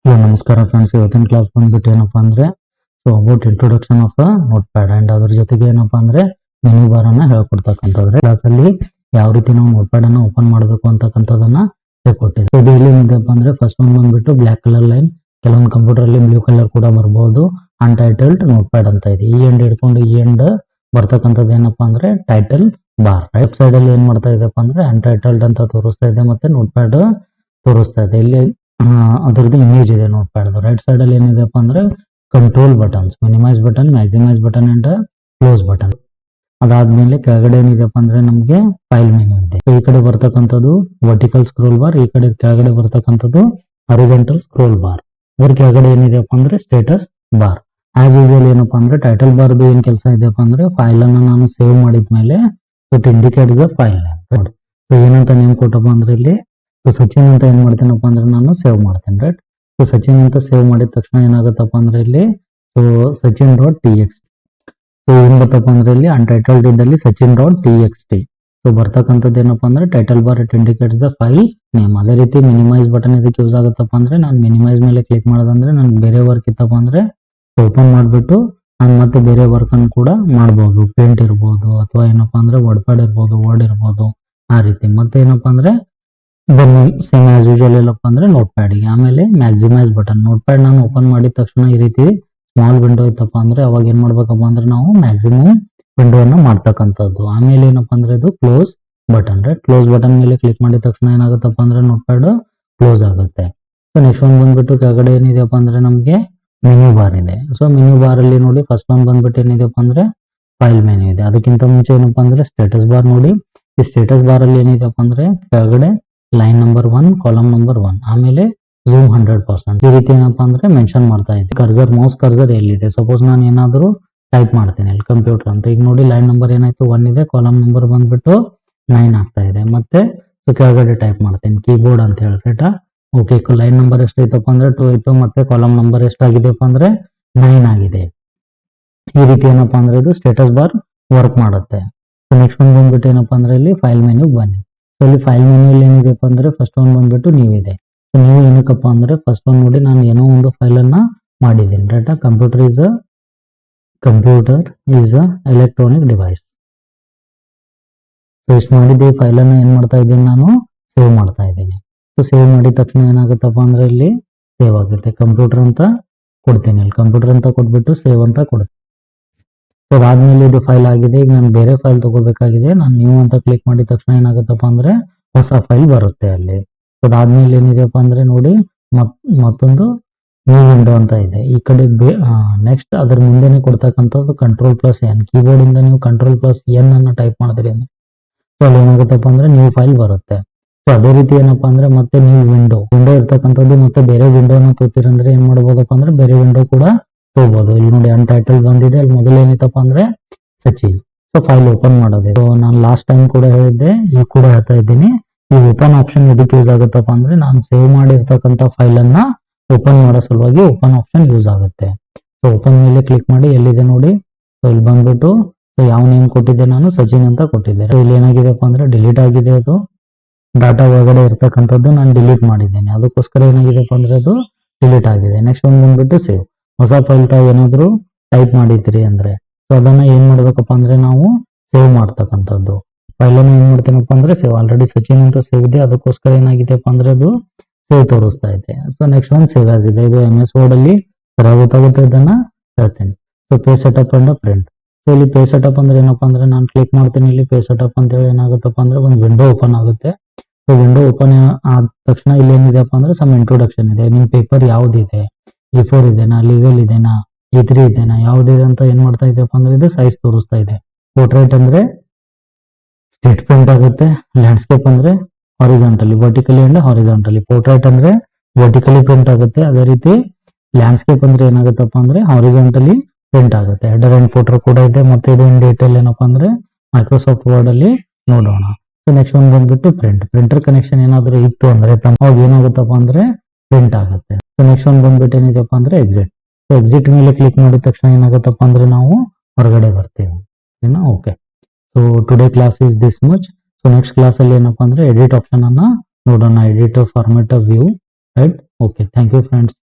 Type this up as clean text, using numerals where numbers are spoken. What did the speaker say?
ನಮಸ್ಕಾರ ಫ್ರೆಂಡ್ಸ್, ಇವತ್ತಿನ ಕ್ಲಾಸ್ ಬಂದ್ಬಿಟ್ಟು ಏನಪ್ಪಾ ಅಂದ್ರೆ about introduction of note pad and ಅದ್ರ ಜೊತೆಗೆ ಏನಪ್ಪಾ ಅಂದ್ರೆ ಮೆನು ಬಾರ್ ಅನ್ನ ಹೇಳ್ಕೊಡ್ತಕ್ಕಂಥದ್ದು. ಕ್ಲಾಸ್ ಅಲ್ಲಿ ಯಾವ ರೀತಿ ನಾವು ನೋಟ್ ಪ್ಯಾಡ್ ಅನ್ನ ಓಪನ್ ಮಾಡಬೇಕು ಅಂತಕ್ಕಂಥದನ್ನ ಹೇಳ್ಕೊಟ್ಟಿದೆ. ಇದು ಇಲ್ಲಿ ಏನಪ್ಪಾ ಅಂದ್ರೆ ಫಸ್ಟ್ ಒನ್ ಬಂದ್ಬಿಟ್ಟು ಬ್ಲಾಕ್ ಕಲರ್ ಲೈನ್, ಕೆಲವೊಂದು ಕಂಪ್ಯೂಟರ್ ಅಲ್ಲಿ ಬ್ಲೂ ಕಲರ್ ಕೂಡ ಬರಬಹುದು. ಅನ್ಟೈಟಲ್ಡ್ ನೋಟ್ ಪ್ಯಾಡ್ ಅಂತ ಇದೆ. ಈ ಎಂಡ್ ಹಿಡ್ಕೊಂಡು ಈ ಎಂಡ್ ಬರ್ತಕ್ಕಂಥದ್ದು ಏನಪ್ಪಾ ಅಂದ್ರೆ ಟೈಟಲ್ ಬಾರ್. ರೈಟ್ ಸೈಡ್ ಅಲ್ಲಿ ಏನ್ ಮಾಡ್ತಾ ಇದೆಪ್ಪ ಅಂದ್ರೆ ಅನ್ಟೈಟಲ್ಡ್ ಅಂತ ತೋರಿಸ್ತಾ ಇದೆ, ಮತ್ತೆ ನೋಟ್ ಪ್ಯಾಡ್ ತೋರಿಸ್ತಾ ಇದೆ. ಇಲ್ಲಿ ಅದರದ್ದು ಇಮೇಜ್ ಇದೆ ನೋಟ್ ಪ್ಯಾಡ್. ರೈಟ್ ಸೈಡ್ ಅಲ್ಲಿ ಏನಿದೆಪ್ಪ ಅಂದ್ರೆ control buttons, minimise button, maximise button and close button. ಅದಾದ್ಮೇಲೆ ಕೆಳಗಡೆ ಏನಿದೆಪ್ಪ ಅಂದ್ರೆ ನಮಗೆ ಫೈಲ್ ಮೆನು ಇದೆ. ಈ ಕಡೆ ಬರ್ತಕ್ಕಂಥದ್ದು ವರ್ಟಿಕಲ್ ಸ್ಕ್ರೋಲ್ ಬಾರ್, ಈ ಕಡೆ ಕೆಳಗಡೆ ಬರ್ತಕ್ಕಂಥದ್ದು ಹಾರಿಜಾಂಟಲ್ ಸ್ಕ್ರೋಲ್ ಬಾರ್. ಅದ್ರ ಕೆಳಗಡೆ ಏನಿದೆಪ್ಪ ಅಂದ್ರೆ ಸ್ಟೇಟಸ್ ಬಾರ್. ಆಸ್ ಯೂಶುವಲ್ ಏನಪ್ಪಾ ಅಂದ್ರೆ ಟೈಟಲ್ ಬಾರ್ದು ಏನ್ ಕೆಲಸ ಇದೆಪ್ಪ ಅಂದ್ರೆ ಫೈಲ್ ಅನ್ನ ನಾನು ಸೇವ್ ಮಾಡಿದ್ಮೇಲೆ it indicates the file name. So ಏನಂತ ನೇಮ್ ಕೊಟ್ಟಪ್ಪ ಅಂದ್ರೆ ಇಲ್ಲಿ ಸಚಿನ್ ಅಂತ ಏನ್ ಮಾಡ್ತೀನಪ್ಪ ಅಂದ್ರೆ ನಾನು ಸೇವ್ ಮಾಡ್ತೇನೆ. ರೈಟ್. ಸೊ ಸಚಿನ್ ಅಂತ ಸೇವ್ ಮಾಡಿದ ತಕ್ಷಣ ಏನಾಗುತ್ತಪ್ಪ ಅಂದ್ರೆ ಇಲ್ಲಿ Sachin dot T X T. So ಏನ್ ಬರ್ತಪ್ಪ ಅಂದ್ರೆ ಇಲ್ಲಿ ಅನ್ಟೈಟಲ್ಡ್ ಇದ್ದಲ್ಲಿ Sachin dot T X T. So ಬರ್ತಕ್ಕಂಥದ್ದು ಏನಪ್ಪಾ ಅಂದ್ರೆ title bar, it indicates the file name. ಅದೇ ರೀತಿ ಮಿನಿಮೈಸ್ ಬಟನ್ ಇದಕ್ಕೆ ಯೂಸ್ ಆಗುತ್ತಪ್ಪ ಅಂದ್ರೆ ನಾನು ಮಿನಿಮೈಸ್ ಮೇಲೆ ಕ್ಲಿಕ್ ಮಾಡೋದಂದ್ರೆ ನನ್ಗೆ ಬೇರೆ ವರ್ಕ್ ಇತ್ತಪ್ಪ ಅಂದ್ರೆ ಓಪನ್ ಮಾಡಿಬಿಟ್ಟು ನಾನು ಮತ್ತೆ ಬೇರೆ ವರ್ಕ್ ಅನ್ನು ಕೂಡ ಮಾಡಬಹುದು. ಪೇಂಟ್ ಇರ್ಬೋದು ಅಥವಾ ಏನಪ್ಪಾ ಅಂದ್ರೆ ವರ್ಡ್ ಪ್ಯಾಡ್ ಇರ್ಬೋದು, ವರ್ಡ್ ಇರ್ಬೋದು, ಆ ರೀತಿ. ಮತ್ತೆ ಏನಪ್ಪಾ ಅಂದ್ರೆ ಬನ್ನಿ ಸೇಮ್ ಆಸ್ ಯೂಶುವಲ್ ಎಲ್ಲಪ್ಪ ಅಂದ್ರೆ ನೋಟ್ ಪ್ಯಾಡ್ ಗೆ. ಆಮೇಲೆ ಮ್ಯಾಕ್ಸಿಮೈಸ್ ಬಟನ್. ನೋಟ್ ಪ್ಯಾಡ್ ನಾನು ಓಪನ್ ಮಾಡಿದ ತಕ್ಷಣ ಈ ರೀತಿ ಸ್ಮಾಲ್ ವಿಂಡೋ ಇತ್ತಪ್ಪ ಅಂದ್ರೆ ಅವಾಗ ಏನ್ ಮಾಡ್ಬೇಕಪ್ಪ ಅಂದ್ರೆ ನಾವು ಮ್ಯಾಕ್ಸಿಮಮ್ ವಿಂಡೋ ಅನ್ನ ಮಾಡ್ತಕ್ಕಂಥದ್ದು. ಆಮೇಲೆ ಏನಪ್ಪಾ ಅಂದ್ರೆ ಇದು close button. Right. Close button ಮೇಲೆ ಕ್ಲಿಕ್ ಮಾಡಿದ ತಕ್ಷಣ ಏನಾಗುತ್ತಪ್ಪ ಅಂದ್ರೆ ನೋಟ್ ಪ್ಯಾಡ್ ಕ್ಲೋಸ್ ಆಗುತ್ತೆ. ಸೊ ನೆಕ್ಸ್ಟ್ ಒನ್ ಬಂದ್ಬಿಟ್ಟು ಕೆಳಗಡೆ ಏನಿದೆಪ್ಪ ಅಂದ್ರೆ ನಮಗೆ ಮೆನು ಬಾರ್ ಇದೆ. ಸೊ ಮೆನು ಬಾರ್ ಅಲ್ಲಿ ನೋಡಿ ಫಸ್ಟ್ ಒನ್ ಬಂದ್ಬಿಟ್ಟು ಏನಿದೆಪ್ಪ ಅಂದ್ರೆ ಫೈಲ್ ಮೆನು ಇದೆ. ಅದಕ್ಕಿಂತ ಮುಂಚೆ ಏನಪ್ಪಾ ಅಂದ್ರೆ ಸ್ಟೇಟಸ್ ಬಾರ್. ನೋಡಿ ಈ ಸ್ಟೇಟಸ್ ಬಾರ್ ಅಲ್ಲಿ ಏನಿದೆಪ್ಪ ಅಂದ್ರೆ ಕೆಳಗಡೆ ಲೈನ್ ನಂಬರ್ 1, ಕಾಲಮ್ ನಂಬರ್ 1, ಆಮೇಲೆ ಝೂಮ್ 100%. ಈ ರೀತಿ ಏನಪ್ಪಾ ಅಂದ್ರೆ ಮೆನ್ಷನ್ ಮಾಡ್ತಾ ಇದೆ. ಕರ್ಸರ್, ಮೌಸ್ ಕರ್ಸರ್ ಎಲ್ಲಿದೆ, ಸಪೋಸ್ ನಾನು ಏನಾದ್ರು ಟೈಪ್ ಮಾಡ್ತೇನೆ ಇಲ್ಲಿ ಕಂಪ್ಯೂಟರ್ ಅಂತ. ಈಗ ನೋಡಿ ಲೈನ್ ನಂಬರ್ ಏನಾಯ್ತು 1 ಇದೆ, ಕಾಲಮ್ ನಂಬರ್ ಬಂದ್ಬಿಟ್ಟು 9 ಆಗ್ತಾ ಇದೆ. ಮತ್ತೆ ಕೆಳಗಡೆ ಟೈಪ್ ಮಾಡ್ತೇನೆ ಕೀಬೋರ್ಡ್ ಅಂತ ಹೇಳ್ಬಿಟ್ಟ. ಓಕೆ, ಲೈನ್ ನಂಬರ್ ಎಷ್ಟೈತಪ್ಪ ಅಂದ್ರೆ 2 ಆಯ್ತು, ಮತ್ತೆ ಕಾಲಮ್ ನಂಬರ್ ಎಷ್ಟಾಗಿದೆಪ್ಪ ಅಂದ್ರೆ 9 ಆಗಿದೆ. ಈ ರೀತಿ ಏನಪ್ಪಾ ಅಂದ್ರೆ ಇದು ಸ್ಟೇಟಸ್ ಬಾರ್ ವರ್ಕ್ ಮಾಡುತ್ತೆ. ನೆಕ್ಸ್ಟ್ ಒನ್ ಬಂದ್ಬಿಟ್ಟು ಏನಪ್ಪಾ ಅಂದ್ರೆ ಇಲ್ಲಿ ಫೈಲ್ ಮೆನು ಬನ್ನಿ. ಇಲ್ಲಿ ಫೈಲ್ ಮೆನು ಏನಿದೆಪ್ಪ ಅಂದ್ರೆ ಫಸ್ಟ್ ಒನ್ ಬಂದ್ಬಿಟ್ಟು ನ್ಯೂ ಇದೆ. ನ್ಯೂ ಏನಕ್ಕಪ್ಪ ಅಂದ್ರೆ ಫಸ್ಟ್ ಒನ್ ನೋಡಿ ನಾನು ಏನೋ ಒಂದು ಫೈಲ್ ಅನ್ನ ಮಾಡಿದ್ದೀನಿ. Right. Computer is a electronic device. So ಇಷ್ಟು ಮಾಡಿದ್ದೆ ಫೈಲ್ ಅನ್ನ ಏನ್ ಮಾಡ್ತಾ ಇದ್ದೀನಿ ನಾನು ಸೇವ್ ಮಾಡ್ತಾ ಇದ್ದೀನಿ. ಸೊ ಸೇವ್ ಮಾಡಿದ ತಕ್ಷಣ ಏನಾಗುತ್ತಪ್ಪ ಅಂದ್ರೆ ಇಲ್ಲಿ ಸೇವ್ ಆಗುತ್ತೆ. ಕಂಪ್ಯೂಟರ್ ಅಂತ ಕೊಡ್ತೀನಿ, ಇಲ್ಲಿ ಕಂಪ್ಯೂಟರ್ ಅಂತ ಕೊಟ್ಬಿಟ್ಟು ಸೇವ್ ಅಂತ ಕೊಡ್ತೀನಿ. ಸೊ ಅದಾದ್ಮೇಲೆ ಇದು ಫೈಲ್ ಆಗಿದೆ. ಈಗ ನಾನು ಬೇರೆ ಫೈಲ್ ತಗೋಬೇಕಾಗಿದೆ. ನಾನು ನ್ಯೂ ಅಂತ ಕ್ಲಿಕ್ ಮಾಡಿದ ತಕ್ಷಣ ಏನಾಗುತ್ತಪ್ಪ ಅಂದ್ರೆ ಹೊಸ ಫೈಲ್ ಬರುತ್ತೆ ಅಲ್ಲಿ. ಅದಾದ್ಮೇಲೆ ಏನಿದೆಪ್ಪ ಅಂದ್ರೆ ನೋಡಿ ಮತ್ತೊಂದು ನ್ಯೂ ವಿಂಡೋ ಅಂತ ಇದೆ. ಈ ಕಡೆ ನೆಕ್ಸ್ಟ್ ಅದ್ರ ಮುಂದೆನೆ ಕೊಡ್ತಕ್ಕಂಥದ್ದು Ctrl+N. ಕೀಬೋರ್ಡ್ ಇಂದ ನೀವು Ctrl+N ಅನ್ನ ಟೈಪ್ ಮಾಡಿದ್ರಿ ಅಂದ್ರೆ ಸೊ ಅಲ್ಲಿ ಏನಾಗುತ್ತಪ್ಪ ಅಂದ್ರೆ ನ್ಯೂ ಫೈಲ್ ಬರುತ್ತೆ. ಸೊ ಅದೇ ರೀತಿ ಏನಪ್ಪಾ ಅಂದ್ರೆ ಮತ್ತೆ ನ್ಯೂ ವಿಂಡೋ ಇರ್ತಕ್ಕಂಥದ್ದು ಮತ್ತೆ ಬೇರೆ ವಿಂಡೋನ ತೋತಿರಂದ್ರೆ ಏನ್ ಮಾಡ್ಬೋದಪ್ಪ ಅಂದ್ರೆ ಬೇರೆ ವಿಂಡೋ ಕೂಡ ತಗೋಬಹುದು. ಇಲ್ಲಿ ನೋಡಿ ಅನ್ಟೈಟಲ್ ಬಂದಿದೆ, ಅಲ್ಲಿ ಮೊದಲು ಏನಿತ್ತಪ್ಪ ಅಂದ್ರೆ ಸಚಿನ್. ಸೊ ಫೈಲ್ ಓಪನ್ ಮಾಡೋದು. ಸೊ ನಾನು ಲಾಸ್ಟ್ ಟೈಮ್ ಕೂಡ ಹೇಳಿದ್ದೆ, ಈಗ ಕೂಡ ಹೇಳ್ತಾ ಇದ್ದೀನಿ, ಈ ಓಪನ್ ಆಪ್ಷನ್ ಎದಕ್ಕೆ ಯೂಸ್ ಆಗುತ್ತಪ್ಪ ಅಂದ್ರೆ ನಾನು ಸೇವ್ ಮಾಡಿರ್ತಕ್ಕಂಥ ಫೈಲ್ ಅನ್ನ ಓಪನ್ ಮಾಡೋ ಸಲುವಾಗಿ ಓಪನ್ ಆಪ್ಷನ್ ಯೂಸ್ ಆಗುತ್ತೆ. ಸೊ ಓಪನ್ ಮೇಲೆ ಕ್ಲಿಕ್ ಮಾಡಿ, ಎಲ್ಲಿದೆ ನೋಡಿ. ಸೊ ಇಲ್ಲಿ ಬಂದ್ಬಿಟ್ಟು ಯಾವ ನೇಮ್ ಕೊಟ್ಟಿದ್ದೆ ನಾನು ಸಚಿನ್ ಅಂತ ಕೊಟ್ಟಿದ್ದೆ. ಇಲ್ಲಿ ಏನಾಗಿದೆಪ್ಪ ಅಂದ್ರೆ ಡಿಲೀಟ್ ಆಗಿದೆ. ಅದು ಡಾಟಾ ಒಳಗಡೆ ಇರ್ತಕ್ಕಂಥದ್ದು ನಾನು ಡಿಲೀಟ್ ಮಾಡಿದ್ದೇನೆ, ಅದಕ್ಕೋಸ್ಕರ ಏನಾಗಿದೆಪ್ಪ ಅಂದ್ರೆ ಅದು ಡಿಲೀಟ್ ಆಗಿದೆ. ನೆಕ್ಸ್ಟ್ ಒಂದು ಬಂದ್ಬಿಟ್ಟು ಸೇವ್. ಹೊಸ ಫೈಲ್ ತಾವು ಏನಾದ್ರು ಟೈಪ್ ಮಾಡಿದ್ರಿ ಅಂದ್ರೆ ಸೊ ಅದನ್ನ ಏನ್ ಮಾಡ್ಬೇಕಪ್ಪ ಅಂದ್ರೆ ನಾವು ಸೇವ್ ಮಾಡ್ತಕ್ಕಂಥದ್ದು. ಫೈಲ್ ಅನ್ನು ಏನ್ ಮಾಡ್ತೇನಪ್ಪ ಅಂದ್ರೆ ಸೇವ್. ಆಲ್ರೆಡಿ ಸಚಿನ್ ಅಂತ ಸೇವ್ ಇದೆ, ಅದಕ್ಕೋಸ್ಕರ ಏನಾಗಿದೆಪ್ಪ ಅಂದ್ರೆ ಅದು ಸೇವ್ ತೋರಿಸ್ತಾ ಇದೆ. ಸೊ ನೆಕ್ಸ್ಟ್ ಒಂದು ಸೇವ್ ಆಸ್ ಇದೆ. ಇದು MS Word ಅಲ್ಲಿ ಗೊತ್ತಾಗುತ್ತೆ, ಇದನ್ನ ಹೇಳ್ತೇನೆ. So pay setup and print. So ಇಲ್ಲಿ ಪೇ ಸೆಟಪ್ ಅಂದ್ರೆ ಏನಪ್ಪಾ ಅಂದ್ರೆ ನಾನು ಕ್ಲಿಕ್ ಮಾಡ್ತೀನಿ ಇಲ್ಲಿ ಪೇ ಸೆಟಪ್ ಅಂತ ಹೇಳಿ ಏನಾಗುತ್ತಪ್ಪ ಅಂದ್ರೆ ಒಂದು ವಿಂಡೋ ಓಪನ್ ಆಗುತ್ತೆ. ಸೊ ವಿಂಡೋ ಓಪನ್ ಆದ ತಕ್ಷಣ ಇಲ್ಲಿ ಏನಿದೆಪ್ಪ ಅಂದ್ರೆ ಸಮ್ ಇಂಟ್ರೊಡಕ್ಷನ್ ಇದೆ. ನಿಮ್ ಪೇಪರ್ ಯಾವ್ದಿದೆ, A4 ಇದೆನಾ, ಲೀಗಲ್ ಇದೆನಾ, A3 ಇದೆನಾ, ಯಾವ್ದಿದೆ ಅಂತ ಏನ್ ಮಾಡ್ತಾ ಇದೆಯಪ್ಪ ಅಂದ್ರೆ ಇದು ಸೈಜ್ ತೋರಿಸ್ತಾ ಇದೆ. ಪೋರ್ಟ್ರೇಟ್ ಅಂದ್ರೆ ಸ್ಟೇಟ್ ಪ್ರಿಂಟ್ ಆಗುತ್ತೆ. ಲ್ಯಾಂಡ್ಸ್ಕೇಪ್ ಅಂದ್ರೆ horizontally, vertically and horizontally. Portrait ಅಂದ್ರೆ ವರ್ಟಿಕಲಿ ಪ್ರಿಂಟ್ ಆಗುತ್ತೆ. ಅದೇ ರೀತಿ ಲ್ಯಾಂಡ್ಸ್ಕೇಪ್ ಅಂದ್ರೆ ಏನಾಗುತ್ತಪ್ಪ ಅಂದ್ರೆ ಹಾರಿಜಾಂಟಲಿ ಪ್ರಿಂಟ್ ಆಗುತ್ತೆ. ಹೆಡರ್ ಅಂಡ್ ಫೋಟೋ ಕೂಡ ಇದೆ. ಮತ್ತೆ ಇದು ಇನ್ ಡೀಟೇಲ್ ಏನಪ್ಪಾ ಅಂದ್ರೆ ಮೈಕ್ರೋಸಾಫ್ಟ್ ವರ್ಡ್ ಅಲ್ಲಿ ನೋಡೋಣ. ಸೊ ನೆಕ್ಸ್ಟ್ ಒಂದು ಬಂದ್ಬಿಟ್ಟು ಪ್ರಿಂಟರ್ ಕನೆಕ್ಷನ್ ಏನಾದ್ರು ಇತ್ತು ಅಂದ್ರೆ ಅವಾಗ ಏನಾಗುತ್ತಪ್ಪ ಅಂದ್ರೆ ಪ್ರಿಂಟ್ ಆಗುತ್ತೆ. ಸೊ ನೆಕ್ಸ್ಟ್ ಒಂದು ಬಂದ್ಬಿಟ್ಟು ಏನಿದೆಪ್ಪ ಅಂದ್ರೆ ಎಕ್ಸಿಟ್. ಸೊ ಎಕ್ಸಿಟ್ ಮೇಲೆ ಕ್ಲಿಕ್ ಮಾಡಿದ ತಕ್ಷಣ ಏನಾಗುತ್ತಪ್ಪ ಅಂದ್ರೆ ನಾವು ಹೊರಗಡೆ ಬರ್ತೀವಿ. Okay. So today class is this much. So next class ಅಲ್ಲಿ ಏನಪ್ಪಾ ಅಂದ್ರೆ ಎಡಿಟ್ ಆಪ್ಷನ್ ಅನ್ನ ನೋಡೋಣ. Edit format view. Right. Okay, thank you friends.